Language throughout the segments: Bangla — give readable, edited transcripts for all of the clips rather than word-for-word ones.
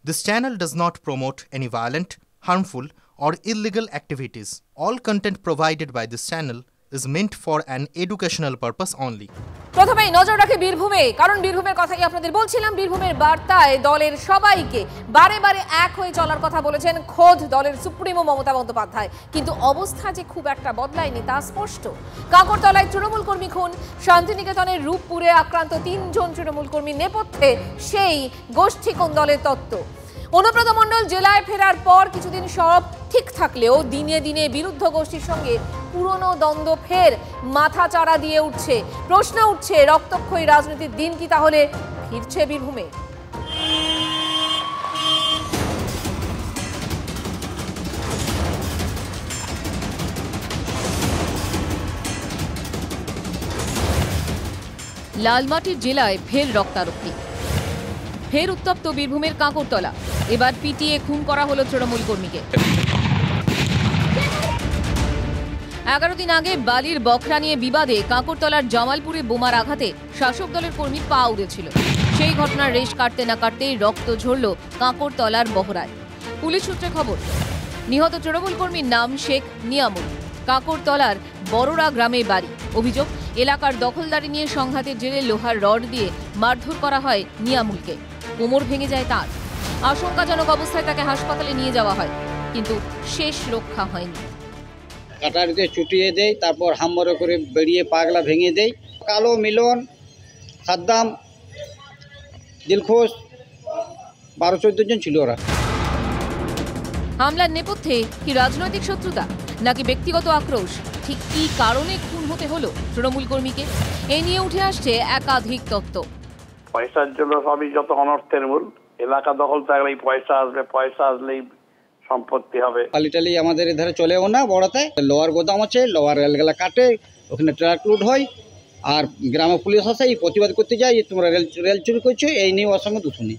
This channel does not promote any violent, harmful, or illegal activities. All content provided by this channel is meant for an educational purpose only. প্রথমেই নজর রাখে বীরভূমে, কারণ বীরভূমের কথাই আপনাদের বলছিলাম। বীরভূমের বার্তায় দলের সবাইকে বারে বারে এক হয়ে চলার কথা বলেছেন খোদ দলের সুপ্রিমো মমতা বন্দ্যোপাধ্যায়, কিন্তু অবস্থা যে খুব একটা বদলায়নি তা স্পষ্ট। কাকরতলায় তৃণমূল কর্মী খুন, শান্তিনিকেতনের রূপপুরে আক্রান্ত ৩ জন তৃণমূল কর্মীর নেপথ্যে সেই গোষ্ঠী কোন দলের তত্ত্ব। অনুব্রত মণ্ডল জেলায় ফেরার পর কিছুদিন সব ঠিক থাকলেও দিনে দিনে বিরুদ্ধ গোষ্ঠীর সঙ্গে পুরনো দ্বন্দ্ব ফের মাথা চাড়া দিয়ে উঠছে। প্রশ্ন উঠছে, রক্তক্ষয়ী রাজনীতির দিন কি তাহলে ফিরছে বীরভূমে? লালমাটির জেলায় ফের রক্তারক্তি, ফের উত্তপ্ত বীরভূমের কাকরতলা। এবার পিটিয়ে খুন করা হলো তৃণমূল কর্মীকে। 11 দিন আগে বালির বখরা নিয়ে বিবাদে কাকরতলার জামালপুরে বোমার আঘাতে শাসক দলের কর্মীর পা উড়েছিল। সেই ঘটনার রেশ কাটতে না কাটতেই রক্ত ঝরল কাকরতলার বহরায়। পুলিশ সূত্রে খবর, নিহত তৃণমূল কর্মীর নাম শেখ নিয়ামুল, কাকরতলার বড়রা গ্রামে বাড়ি। অভিযোগ, এলাকার দখলদারি নিয়ে সংঘাতের জেরে লোহার রড দিয়ে মারধর করা হয় নিয়ামুলকে। কোমর ভেঙে যায় তার। আশঙ্কাজনক অবস্থায় তাকে হাসপাতালে নিয়ে যাওয়া হয়, কিন্তু শেষ রক্ষা হয়নি। কাটারিতে চুটিয়ে দেয়, তারপর হাম্মরে করে বেরিয়ে পাগলা ভেঙে দেয়। কালো, মিলন, সাদ্দাম, দিলখোশ, 12-14 জন ছিল ওরা। হামলার নেপথ্যে কি রাজনৈতিক শত্রুতা নাকি ব্যক্তিগত আক্রোশ? ঠিক কী কারণে খুন হতে হলো তৃণমূল কর্মীকে, এ নিয়ে উঠে আসছে একাধিক তত্ত্ব। পয়সার জন্য সবই যত অনর্থের মূল। এলাকা দখল থাকলেই পয়সা আসবে, পয়সা আসলেই সম্পত্তি হবে। পালিটালি আমাদের এধারে চলেও না। বড়াতে লোয়ার গোদাম আছে, লোয়ার রেলগেলা কাটে, ওখানে ট্রাক লুট হয়, আর গ্রামে পুলিশ আসে, এই প্রতিবাদ করতে যায় তোমরা রেল চুরি করছো, এই নিয়ে ওর সঙ্গে দুশনি।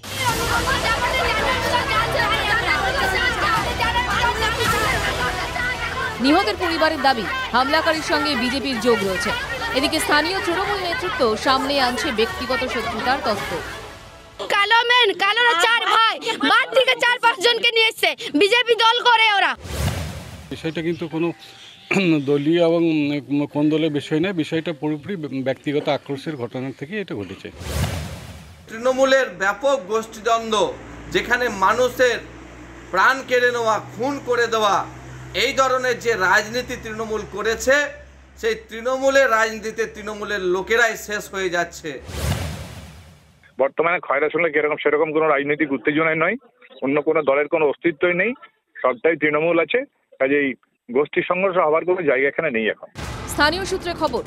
নিহতের পরিবারের দাবি, হামলাকারীর সঙ্গে বিজেপির যোগ রয়েছে। এদিকে স্থানীয় তৃণমূল নেতৃত্ব সামনে আনছে ব্যক্তিগত শত্রুতার তত্ত্ব। কালোরা 4 ভাই, বাদ থেকে 4-5 জনকে নিয়ে এসেছে, বিজেপি দল করে ওরা। বিষয়টা কিন্তু কোনো দলীয় এবং কোন দলের বিষয় নয়, বিষয়টা পুরোপুরি ব্যক্তিগত আক্রোশের ঘটনা থেকে এটা ঘটেছে। তৃণমূলের ব্যাপক গোষ্ঠীদ্বন্দ্ব, যেখানে মানুষের প্রাণ কেড়ে নেওয়া, খুন করে দেওয়া, এই ধরনের যে রাজনীতি তৃণমূল করেছে, সেই তৃণমূলের রাজনীতিতে তৃণমূলের লোকেরাই শেষ হয়ে যাচ্ছে। বর্তমানে খয়রা শুনলে সেরকম কোনো রাজনৈতিক উত্তেজনায় নয়, অন্য কোনো দলের কোনো অস্তিত্বই নেই, সবটাই তৃণমূল আছে। কাজেই গোষ্ঠী সংঘর্ষ হওয়ার কোনো জায়গা এখানে নেই এখন। স্থানীয় সূত্রে খবর,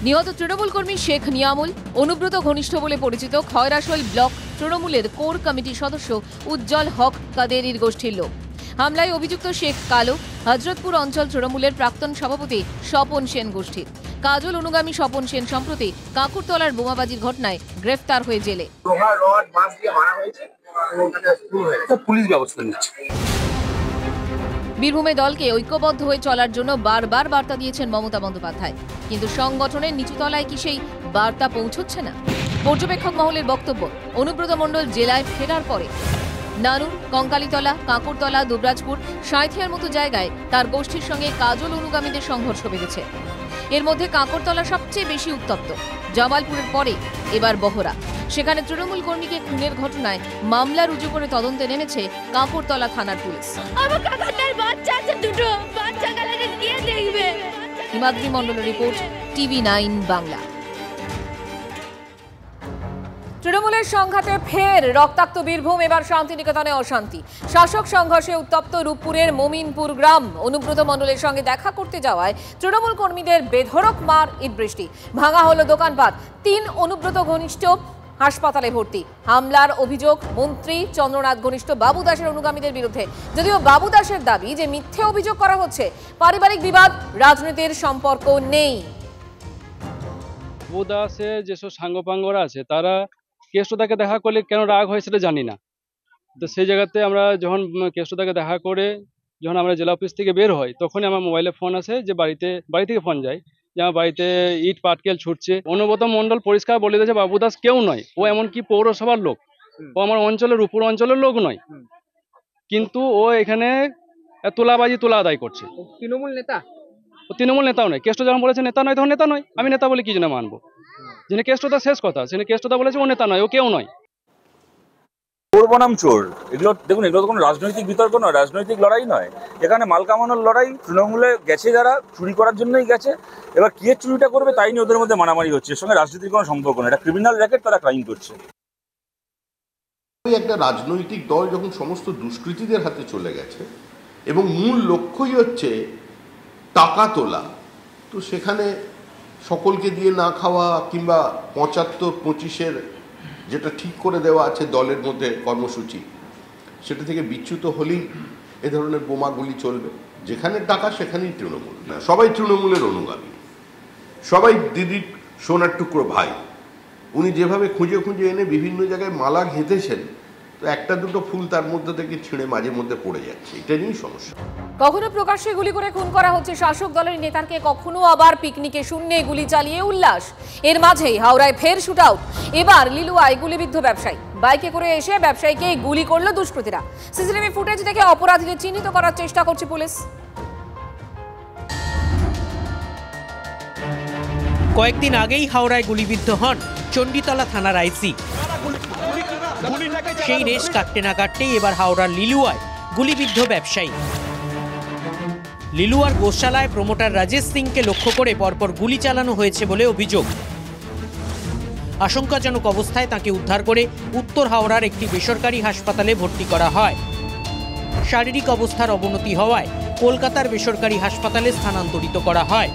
নিহত তৃণমূল কর্মী শেখ নিয়ামুল অনুব্রত ঘনিষ্ঠ বলে পরিচিত খয়রাশোল ব্লক তৃণমূলের কোর কমিটির সদস্য উজ্জ্বল হক কাদেরির গোষ্ঠীর লোক। হামলায় অভিযুক্ত শেখ কালো হজরতপুর অঞ্চল তৃণমূলের প্রাক্তন সভাপতি স্বপন সেন গোষ্ঠীর। কাজল অনুগামী স্বপন সেন সম্প্রতি কাকরতলার বোমাবাজির ঘটনায় গ্রেফতার হয়ে জেলে। পুলিশ ব্যবস্থা নিচ্ছে। বীরভূমে দলকে ঐক্যবদ্ধ হয়ে চলার জন্য বারবার বার্তা দিয়েছেন মমতা বন্দ্যোপাধ্যায়, কিন্তু সংগঠনের নিচুতলায় কি সেই বার্তা পৌঁছচ্ছে না? পর্যবেক্ষক মহলের বক্তব্য, অনুব্রত মণ্ডল জেলায় ফেরার পরে নানুর, কঙ্কালীতলা, কাকরতলা, দুবরাজপুর, সাঁইথিয়ার মতো জায়গায় তার গোষ্ঠীর সঙ্গে কাজল অনুগামীদের সংঘর্ষ বেড়েছে। এর মধ্যে কাকরতলা সবচেয়ে বেশি উত্তপ্ত। জামালপুরের পরে এবার বহরা। সেখানে তৃণমূল কর্মীকে খুনের ঘটনায় মামলা রুজু করে তদন্তে নেমেছে কাকরতলা থানার পুলিশ। হিমাদ্রি মণ্ডলের রিপোর্ট, TV9 বাংলা। তৃণমূলের সংঘাতে ফের রক্তাক্ত বীরভূম, এবার শান্তিনিকেতনে অশান্তি। শাসক সংঘর্ষে উত্তপ্ত রূপপুরের মোমিনপুর গ্রাম। অনুব্রত মণ্ডলের সঙ্গে দেখা করতে যাওয়ায় তৃণমূল কর্মীদের বেধড়ক মার ইট বৃষ্টি। ভাঙা হলো দোকানপাট। 3 অনুব্রত ঘনিষ্ঠ হাসপাতালে ভর্তি। হামলার অভিযোগ মন্ত্রী চন্দ্রনাথ ঘনিষ্ঠ বাবু দাসের অনুগামীদের বিরুদ্ধে। যদিও বাবু দাসের দাবি যে মিথ্যে অভিযোগ করা হচ্ছে, পারিবারিক বিবাদ, রাজনীতির সম্পর্ক নেই। বাবু দাসের যেসব সাঙ্গপাঙ্গরা আছে তারা কেষ্টদাকে দেখা করলে কেন রাগ হয় সেটা জানি না। তো সেই জায়গাতে আমরা যখন কেষ্টদাকে দেখা করে যখন আমরা জেলা অফিস থেকে বের হই, তখনই আমার মোবাইলে ফোন আসে যে বাড়ি থেকে ফোন যায় যে আমার বাড়িতে ইট পাটকেল ছুটছে। অনুব্রত মণ্ডল পরিষ্কার বলে দিয়েছে বাবু দাস কেউ নয়, ও এমনকি পৌরসভার লোক। ও আমার অঞ্চলের উপর অঞ্চলের লোক নয়, কিন্তু ও এখানে তোলা আদায় করছে। তৃণমূল নেতা? ও তৃণমূল নেতাও নয়। কেষ্ট যখন বলেছে নেতা নয়, তখন নেতা নয়। আমি নেতা বলে কি জন্য মানবো? যিনি কেষ্টদা, শেষ কথা, যিনি কেষ্টদা বলেছে ও নেতা নয়, ও কেউ নয়। চোর বনাম চোর, এগুলো দেখুন, এগুলো তো কোনো রাজনৈতিক বিতর্ক নয়, রাজনৈতিক লড়াই নয়। এখানে মাল কামানোর লড়াই। তৃণমূলে গেছে যারা, চুরি করার জন্যই গেছে। এবার কে চুরিটা করবে তাই নিয়ে ওদের মধ্যে মারামারি হচ্ছে। এর সঙ্গে রাজনীতির কোনো সম্পর্ক নেই। এটা ক্রিমিনাল র্যাকেট, তারা ক্রাইম করছে। একটা রাজনৈতিক দল যখন সমস্ত দুষ্কৃতীদের হাতে চলে গেছে এবং মূল লক্ষ্যই হচ্ছে টাকা তোলা, তো সেখানে সকলকে দিয়ে না খাওয়া কিংবা 75-25-এর যেটা ঠিক করে দেওয়া আছে দলের মধ্যে কর্মসূচি, সেটা থেকে বিচ্যুত হলেই এ ধরনের বোমাগুলি চলবে। যেখানে টাকা সেখানেই তৃণমূল। না, সবাই তৃণমূলের অনুগামী, সবাই দিদির সোনার টুকরো ভাই। উনি যেভাবে খুঁজে খুঁজে এনে বিভিন্ন জায়গায় মালা ঘেঁথেছেন, তো একটা দুটো ফুল তার মধ্যে থেকে ছিঁড়ে মাঝে মধ্যে পড়ে যাচ্ছে, এটা নিয়েই সমস্যা। কখনো প্রকাশ্যে গুলি করে খুন করা হচ্ছে শাসক দলের নেতাকে, কখনো আবার পিকনিকে শূন্যে গুলি চালিয়ে উল্লাস। এর মাঝেই হাওড়ায় ফের শুট আউট। এবার লিলুয়ায় গুলিবিদ্ধ ব্যবসায়ী। বাইকে করে এসে ব্যবসায়ীকে গুলি করলো দুষ্কৃতীরা। সিসিটিভি ফুটেজ দেখে অপরাধীদের চিহ্নিত করার চেষ্টা করছে পুলিশ। কয়েকদিন আগেই হাওড়ায় গুলিবিদ্ধ হন চণ্ডীতলা থানার আইসি। সেই রেশ কাটতে না কাটতেই এবার হাওড়ার লিলুয়ায় গুলিবিদ্ধ ব্যবসায়ী। লিলুয়ার গোশালায় প্রমোটার রাজেশ সিংকে লক্ষ্য করে পরপর গুলি চালানো হয়েছে বলে অভিযোগ। আশঙ্কাজনক অবস্থায় তাকে উদ্ধার করে উত্তর হাওড়ার একটি বেসরকারি হাসপাতালে ভর্তি করা হয়। শারীরিক অবস্থার অবনতি হওয়ায় কলকাতার বেসরকারি হাসপাতালে স্থানান্তরিত করা হয়।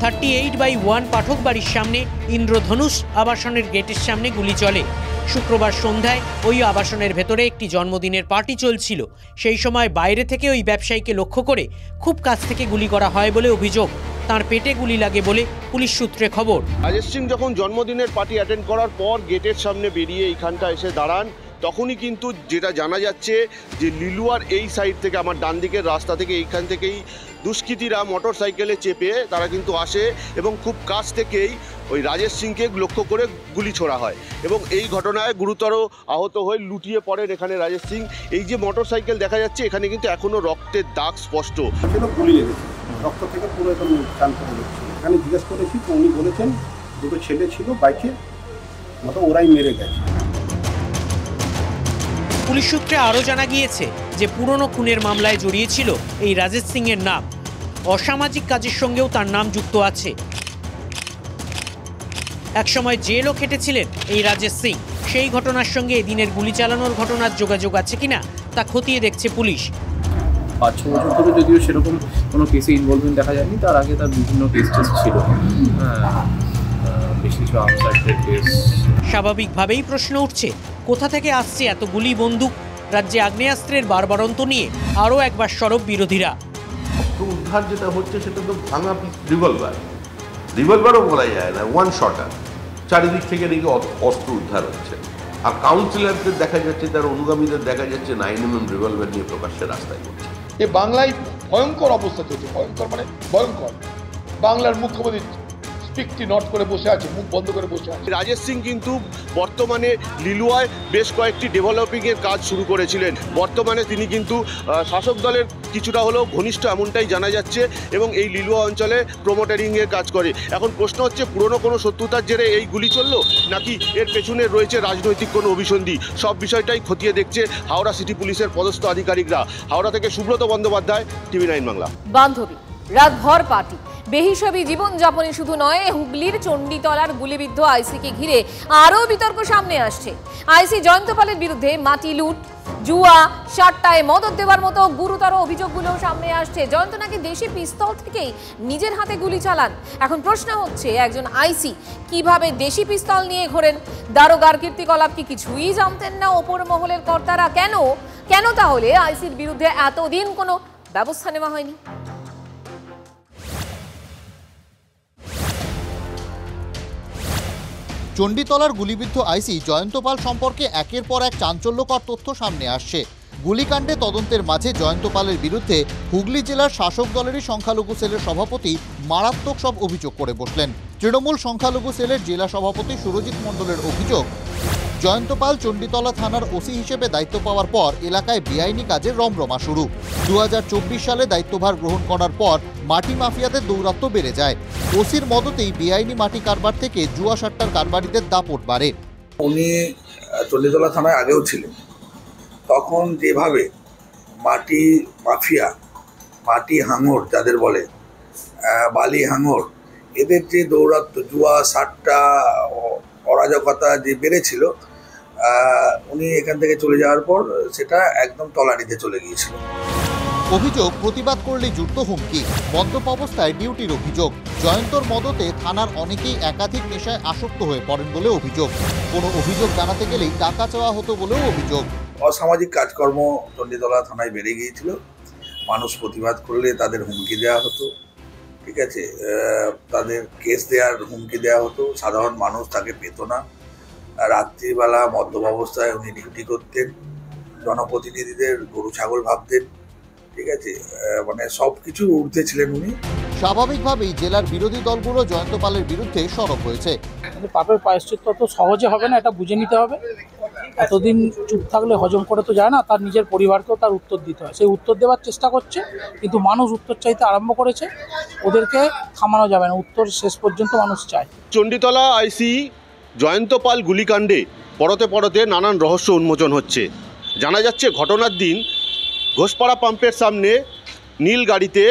38/1 পাঠক বাড়ির সামনে ইন্দ্রধনুষ আবাসনের গেটের সামনে গুলি চলে। শুক্রবার সন্ধ্যায় ওই আবাসনের ভেতরে একটি জন্মদিনের পার্টি চলছিল। সেই সময় বাইরে থেকে ওই ব্যবসায়ীকে লক্ষ্য করে খুব কাছ থেকে গুলি করা হয় বলে অভিযোগ। তার পেটে গুলি লাগে বলে পুলিশ সূত্রে খবর। রাজেশ সিং যখন জন্মদিনের পার্টি অ্যাটেন্ড করার পর গেটের সামনে বেরিয়ে এইখানটা এসে দাঁড়ান, তখনই কিন্তু যেটা জানা যাচ্ছে যে লিলুয়ার এই সাইড থেকে, আমার ডান দিকের রাস্তা থেকে, এইখান থেকেই দুষ্কৃতীরা মোটর সাইকেলে চেপে তারা কিন্তু আসে এবং খুব কাছ থেকেই ওই রাজেশ সিংকে লক্ষ্য করে গুলি ছোড়া হয় এবং এই ঘটনায় গুরুতর আহত হয়ে লুটিয়ে পড়েন এখানে রাজেশ সিং। এই যে মোটর সাইকেল দেখা যাচ্ছে, এখানে কিন্তু এখনও রক্তের দাগ স্পষ্ট। গুলিয়ে গেছে, রক্ত থেকে পুরো একদম চান করে যাচ্ছে। এখানে জিজ্ঞেস করেছি তো উনি বলেছেন দুটো ছেলে ছিল বাইকে, মতো ওরাই মেরে গেছে। পুলিশ সূত্রে আরও জানা গিয়েছে যে পুরনো খুনের মামলায় জড়িয়েছিল এই রাজেশ সিং এর নাম। অসামাজিক কাজের সঙ্গেও তার নাম যুক্ত আছে। একসময় জেলও খেটেছিলেন এই রাজেশ সিং। সেই ঘটনার সঙ্গে এদিনের গুলি চালানোর ঘটনার যোগাযোগ আছে কিনা তা খতিয়ে দেখছে পুলিশ। 5-6 বছর ধরে যদিও সেরকম কোনো কেসে ইনভলভমেন্ট দেখা যায়নি, তার আগে তার বিভিন্ন কেস ছিল, বেশ কিছু আনসার্টেড কেস। স্বাভাবিকভাবেই প্রশ্ন উঠছে, কোথা থেকে আসছে এত গুলি বন্দুক? রাজ্যে আগ্নেয়াস্ত্রের বারবারন্ত নিয়ে আরও একবার সরব বিরোধীরা। উদ্ধার যেটা হচ্ছে সেটা তো ভাঙা রিভলভারও বলা যায় না, ওয়ান শটার। চারিদিক থেকে নাকি অস্ত্র উদ্ধার হচ্ছে। আর কাউন্সিলরদের দেখা যাচ্ছে, তার অনুগামীদের দেখা যাচ্ছে 9mm রিভলভার নিয়ে প্রকাশ্যে রাস্তায় করছে। এ বাংলায় ভয়ঙ্কর অবস্থা চলছে, ভয়ঙ্কর মানে ভয়ঙ্কর। বাংলার মুখ্যমন্ত্রী স্পিকটি নট করে বসে আছে, মুখ বন্ধ করে বসে আছে। রাজেশ সিং কিন্তু বর্তমানে লিলুয়ায় বেশ কয়েকটি ডেভেলপিংয়ের কাজ শুরু করেছিলেন। বর্তমানে তিনি কিন্তু শাসক দলের কিছুটা হলেও ঘনিষ্ঠ, এমনটাই জানা যাচ্ছে, এবং এই লিলুয়া অঞ্চলে প্রমোটারিংয়ের কাজ করে। এখন প্রশ্ন হচ্ছে, পুরনো কোনো শত্রুতার জেরে এই গুলি চললো, নাকি এর পেছনে রয়েছে রাজনৈতিক কোনো অভিসন্ধি? সব বিষয়টাই খতিয়ে দেখছে হাওড়া সিটি পুলিশের পদস্থ আধিকারিকরা। হাওড়া থেকে সুব্রত বন্দ্যোপাধ্যায়, TV9 বাংলা। বান্ধবী, রাতভর পার্টি, বেহিসাবি জীবনযাপনে শুধু নয়, হুগলির চণ্ডীতলার গুলিবিদ্ধ আইসিকে ঘিরে আরও বিতর্ক সামনে আসছে। আইসি জয়ন্ত পালের বিরুদ্ধে মাটি লুট, জুয়া, সাট্টায় মদত দেওয়ার মতো গুরুতর অভিযোগগুলো সামনে আসছে। জয়ন্ত নাকি দেশি পিস্তল থেকেই নিজের হাতে গুলি চালান। এখন প্রশ্ন হচ্ছে, একজন আইসি কিভাবে দেশি পিস্তল নিয়ে ঘোরেন? দারোগার কীর্তিকলাপ কি কিছুই জানতেন না ওপর মহলের কর্তারা? কেন তাহলে আইসির বিরুদ্ধে এতদিন কোনো ব্যবস্থা নেওয়া হয়নি? চণ্ডীতলার গুলিবিদ্ধ আইসি জয়ন্ত পাল সম্পর্কে একের পর এক চাঞ্চল্যকর তথ্য সামনে আসছে। গুলিকাণ্ডে তদন্তের মাঝে জয়ন্ত পালের বিরুদ্ধে হুগলি জেলার শাসক দলেরই সংখ্যালঘু সেলের সভাপতি মারাত্মক সব অভিযোগ করে বসলেন। তৃণমূল সংখ্যালঘু সেলের জেলা সভাপতি সুরজিৎ মণ্ডলের অভিযোগ, জয়ন্ত পাল চণ্ডীতলা থানার ওসি হিসেবে দায়িত্ব পাওয়ার পর এলাকায় বেআইনি কাজের রমরমা শুরু। 2024 সালে দায়িত্বভার গ্রহণ করার পর মাটি মাফিয়াদের দৌরাত্ম্য বেড়ে যায়। ওসির মদতেই বেআইনি মাটি কারবার থেকে জুয়া সাট্টার কারবারিদের দাপট বাড়ে। উনি চণ্ডীতলা থানায় আগেও ছিলেন, তখন যেভাবে মাটি মাফিয়া, মাটি হাঙর যাদের বলে, বালি হাঙর, এদের যে দৌরাত্ম্য, জুয়া সাট্টা, অরাজকতা যে বেড়েছিল, উনি এখান থেকে চলে যাওয়ার পর সেটা একদম তলানিতে চলে গিয়েছিল। অভিযোগ, প্রতিবাদ করলেই জুটত হুমকি। মদ্যপ অবস্থায় ডিউটির অভিযোগ। জয়ন্তর মদতে থানার অনেকেই একাধিক নেশায় আসক্ত হয়ে পড়েন বলে অভিযোগ। কোনো অভিযোগ জানাতে গেলেই টাকা চাওয়া হতো বলেও অভিযোগ। অসামাজিক কাজকর্ম চণ্ডীতলা থানায় বেড়ে গিয়েছিল। মানুষ প্রতিবাদ করলে তাদের হুমকি দেওয়া হতো, ঠিক আছে, তাদের কেস দেওয়ার হুমকি দেওয়া হতো। সাধারণ মানুষ তাকে পেত না। রাত্রিবেলা মদ্যপ অবস্থায় উনি ডিউটি করতেন, জনপ্রতিনিধিদের গরু ছাগল ভাবতেন, ঠিক আছে, মানে সব কিছু ঊর্ধ্বে ছিলেন উনি। স্বাভাবিকভাবেই জেলার বিরোধী দলগুলো জয়ন্ত পালের বিরুদ্ধে সরব হয়েছে। পাপের প্রায়শ্চিত্ত তো সহজে হবে না, এটা বুঝে নিতে হবে। এতদিন চুপ থাকলে হজম করে তো যায় না, তার নিজের পরিবারকেও তার উত্তর দিতে হয়। সেই উত্তর দেওয়ার চেষ্টা করছে, কিন্তু মানুষ উত্তর চাইতে আরম্ভ করেছে। ওদেরকে থামানো যাবে না, উত্তর শেষ পর্যন্ত মানুষ চায়। চণ্ডীতলা আইসি জয়ন্ত পাল গুলিকাণ্ডে পরতে পরতে নানান রহস্য উন্মোচন হচ্ছে। জানা যাচ্ছে ঘটনার দিন ঘোষপাড়া পাম্পের সামনে নীল গাড়িতে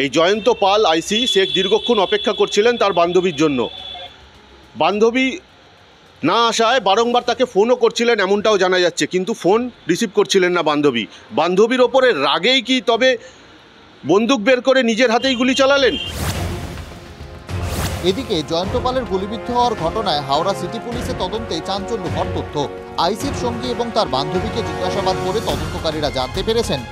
এই জয়ন্ত পাল আইসি শেখ দীর্ঘক্ষণ অপেক্ষা করছিলেন তার বান্ধবীর জন্য। বান্ধবী না আসায় বারংবার তাকে ফোনও করছিলেন, এমনটাও জানা যাচ্ছে, কিন্তু ফোন রিসিভ করছিলেন না বান্ধবী। বান্ধবীর ওপরে রাগেই কি তবে বন্দুক বের করে নিজের হাতেই গুলি চালালেন? এদিকে জয়ন্ত পালের গুলিবিদ্ধ হওয়ার ঘটনায় হাওড়া সিটি পুলিশের তদন্তে চাঞ্চল্যকর তথ্য। আইসির সঙ্গী এবং তার বান্ধবীকে জিজ্ঞাসাবাদ করে তদন্তকারীরা জানতে পেরেছেন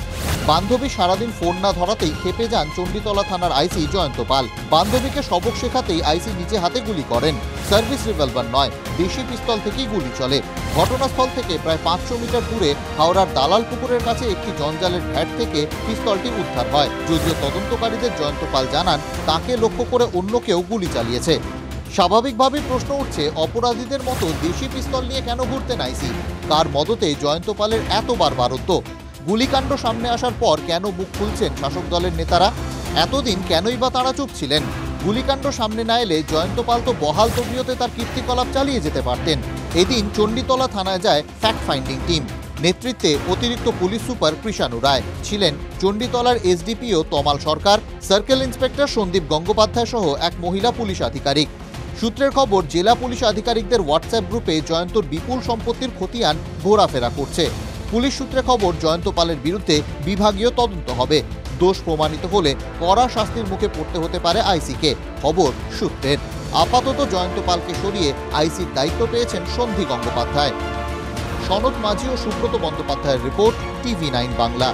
বান্ধবী সারাদিন ফোন না ধরাতেই খেপে যান চণ্ডীতলা থানার আইসি জয়ন্ত পাল। বান্ধবীকে সবক শেখাতেই আইসি নিজে হাতে গুলি করেন। সার্ভিস রিভলভার নয়, দেশি পিস্তল থেকেই গুলি চলে। ঘটনাস্থল থেকে প্রায় 500 মিটার দূরে হাওড়ার দালাল পুকুরের কাছে একটি জঞ্জালের ভ্যাট থেকে পিস্তলটি উদ্ধার হয়। যদিও তদন্তকারীদের জয়ন্ত পাল জানান তাকে লক্ষ্য করে অন্য কেউ গুলি চালিয়েছে। স্বাভাবিকভাবেই প্রশ্ন উঠছে, অপরাধীদের মতো দেশি পিস্তল নিয়ে কেন ঘুরতেন আইসি? কার মদতে জয়ন্ত পালের এতবার বারুদ্ধ? গুলিকাণ্ড সামনে আসার পর কেন মুখ খুলছেন শাসক দলের নেতারা? এতদিন কেনই বা তারা চুপ ছিলেন? গুলিকাণ্ড সামনে না এলে জয়ন্ত পাল তো বহাল তবিয়তে তার কীর্তিকলাপ চালিয়ে যেতে পারতেন। এদিন চণ্ডীতলা থানায় যায় ফ্যাক্ট ফাইন্ডিং টিম। নেতৃত্বে অতিরিক্ত পুলিশ সুপার কৃষাণু রায়, ছিলেন চণ্ডীতলার এসডিপিও তমাল সরকার, সার্কেল ইন্সপেক্টর সন্দীপ গঙ্গোপাধ্যায় সহ এক মহিলা পুলিশ আধিকারিক। সূত্রের খবর, জেলা পুলিশ আধিকারিকদের হোয়াটসঅ্যাপ গ্রুপে জয়ন্তর বিপুল সম্পত্তির খতিয়ান ঘোরাফেরা করছে। পুলিশ সূত্রে খবর, জয়ন্ত পালের বিরুদ্ধে বিভাগীয় তদন্ত হবে। দোষ প্রমাণিত হলে কড়া শাস্তির মুখে পড়তে হতে পারে আইসিকে। খবর সূত্রের। আপাতত জয়ন্ত পালকে সরিয়ে আইসির দায়িত্ব পেয়েছেন সন্ধি গঙ্গোপাধ্যায়। সনদ মাঝি ও সুব্রত বন্দ্যোপাধ্যায়ের রিপোর্ট, TV9 বাংলা।